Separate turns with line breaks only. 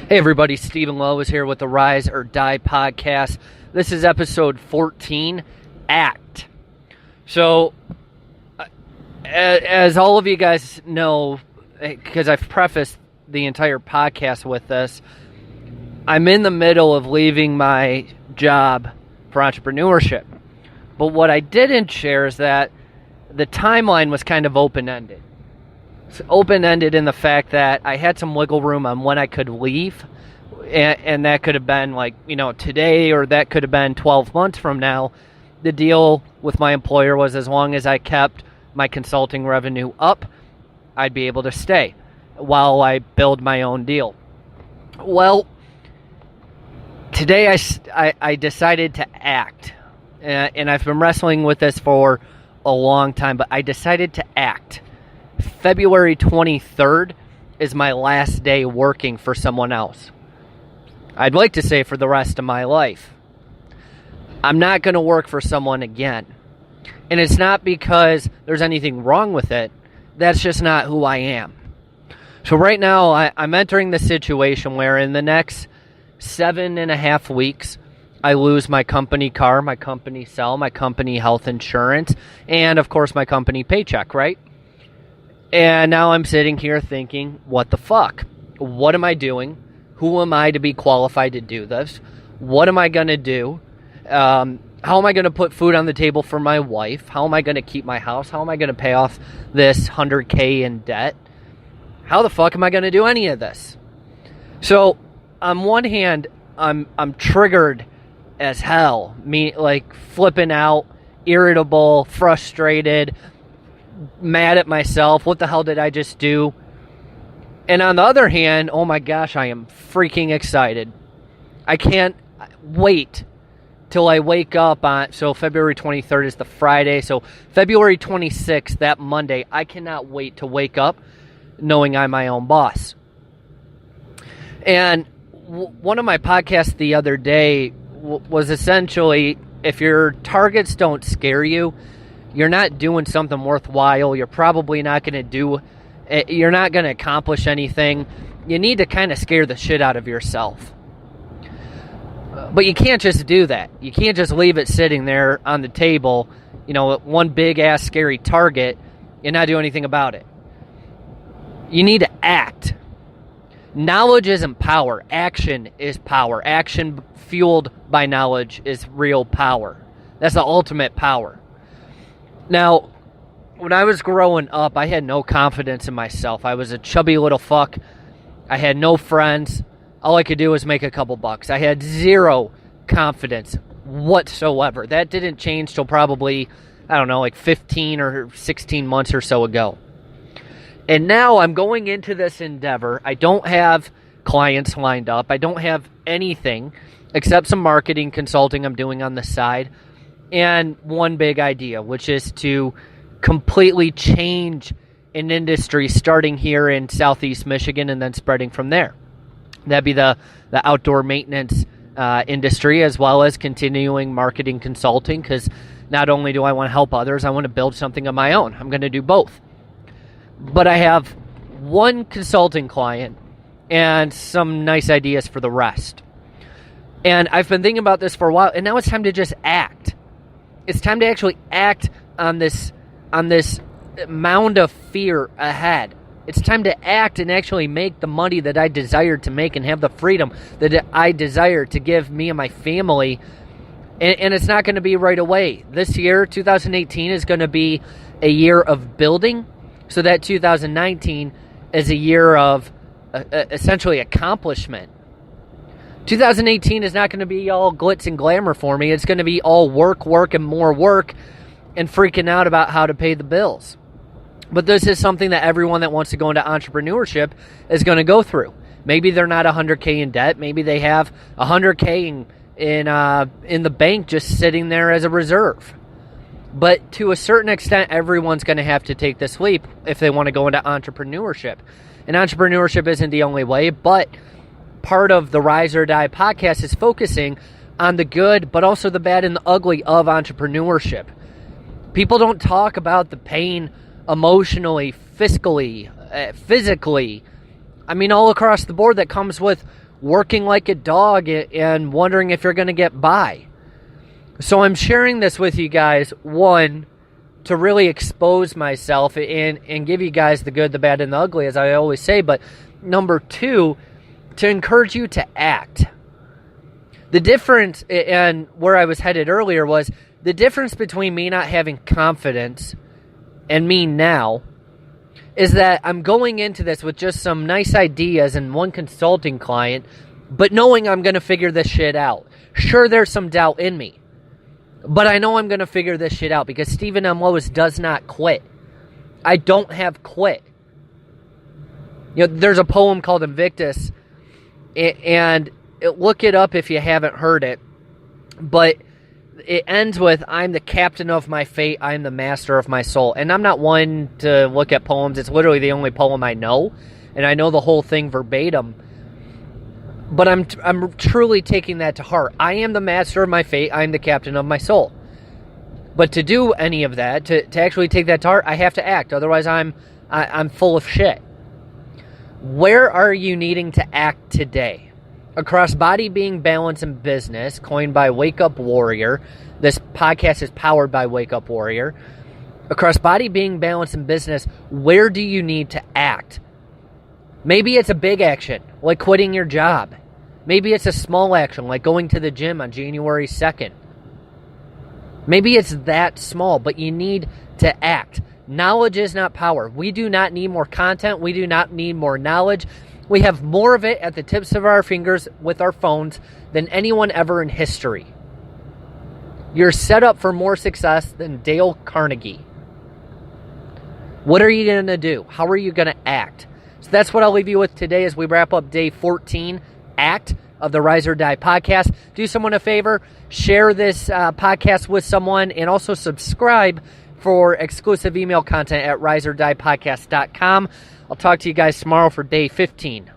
Hey everybody, Stephen Lowisz here with the Rise or Die podcast. This is episode 14, Act. So, as all of you guys know, because I've prefaced the entire podcast with this, I'm in the middle of leaving my job for entrepreneurship. But what I didn't share is that the timeline was kind of open-ended. It's open-ended in the fact that I had some wiggle room on when I could leave, and that could have been today, or that could have been 12 months from now. The deal with my employer was as long as I kept my consulting revenue up, I'd be able to stay while I build my own deal. Well, today I decided to act, and I've been wrestling with this for a long time, but I decided to act. February 23rd is my last day working for someone else. I'd like to say for the rest of my life. I'm not going to work for someone again. And it's not because there's anything wrong with it. That's just not who I am. So right now, I'm entering the situation where in the next 7.5 weeks, I lose my company car, my company cell, my company health insurance, and of course my company paycheck, right? And now I'm sitting here thinking, what the fuck? What am I doing? Who am I to be qualified to do this? What am I going to do? How am I going to put food on the table for my wife? How am I going to keep my house? How am I going to pay off this $100K in debt? How the fuck am I going to do any of this? So, on one hand, I'm triggered as hell. Flipping out, irritable, frustrated, mad at myself. What the hell did I just do? And on the other hand, oh my gosh, I am freaking excited. I can't wait till I wake up on, so February 23rd is the Friday, so February 26th, that Monday, I cannot wait to wake up knowing I'm my own boss. And one of my podcasts the other day was essentially, if your targets don't scare you, you're not doing something worthwhile. You're probably not going to do it. You're not going to accomplish anything. You need to kind of scare the shit out of yourself. But you can't just do that. You can't just leave it sitting there on the table, one big ass scary target, and not do anything about it. You need to act. Knowledge isn't power. Action is power. Action fueled by knowledge is real power. That's the ultimate power. Now, when I was growing up, I had no confidence in myself. I was a chubby little fuck. I had no friends. All I could do was make a couple bucks. I had zero confidence whatsoever. That didn't change till probably, 15 or 16 months or so ago. And now I'm going into this endeavor. I don't have clients lined up. I don't have anything except some marketing consulting I'm doing on the side. And one big idea, which is to completely change an industry starting here in Southeast Michigan and then spreading from there. That'd be the outdoor maintenance industry, as well as continuing marketing consulting, because not only do I want to help others, I want to build something of my own. I'm going to do both. But I have one consulting client and some nice ideas for the rest. And I've been thinking about this for a while, and now it's time to just act. It's time to actually act on this mound of fear ahead. It's time to act and actually make the money that I desire to make and have the freedom that I desire to give me and my family. And it's not going to be right away. This year, 2018, is going to be a year of building, so that 2019 is a year of essentially accomplishment. 2018 is not going to be all glitz and glamour for me. It's going to be all work, and more work, and freaking out about how to pay the bills. But this is something that everyone that wants to go into entrepreneurship is going to go through. Maybe they're not $100K in debt. Maybe they have $100K in the bank just sitting there as a reserve. But to a certain extent, everyone's going to have to take this leap if they want to go into entrepreneurship. And entrepreneurship isn't the only way, but part of the Rise or Die podcast is focusing on the good, but also the bad and the ugly of entrepreneurship. People don't talk about the pain emotionally, fiscally, physically. I mean, all across the board that comes with working like a dog and wondering if you're going to get by. So I'm sharing this with you guys, one, to really expose myself and give you guys the good, the bad, and the ugly, as I always say. But number two, to encourage you to act. The difference, and where I was headed earlier, was the difference between me not having confidence and me now is that I'm going into this with just some nice ideas and one consulting client, but knowing I'm going to figure this shit out. Sure, there's some doubt in me, but I know I'm going to figure this shit out because Stephen M. Lowisz does not quit. I don't have quit. There's a poem called Invictus, and look it up if you haven't heard it, but it ends with, I'm the captain of my fate, I'm the master of my soul. And I'm not one to look at poems. It's literally the only poem I know, and I know the whole thing verbatim. But I'm truly taking that to heart. I am the master of my fate, I'm the captain of my soul. But to do any of that, to actually take that to heart, I have to act. Otherwise, I'm full of shit. Where are you needing to act today? Across Body, Being, Balance, and Business, coined by Wake Up Warrior. This podcast is powered by Wake Up Warrior. Across Body, Being, Balance, and Business, where do you need to act? Maybe it's a big action, like quitting your job. Maybe it's a small action, like going to the gym on January 2nd. Maybe it's that small, but you need to act. Knowledge is not power. We do not need more content. We do not need more knowledge. We have more of it at the tips of our fingers with our phones than anyone ever in history. You're set up for more success than Dale Carnegie. What are you going to do? How are you going to act? So that's what I'll leave you with today as we wrap up day 14, Act, of the Rise or Die podcast. Do someone a favor, share this podcast with someone, and also subscribe for exclusive email content at riseordiepodcast.com. I'll talk to you guys tomorrow for day 15.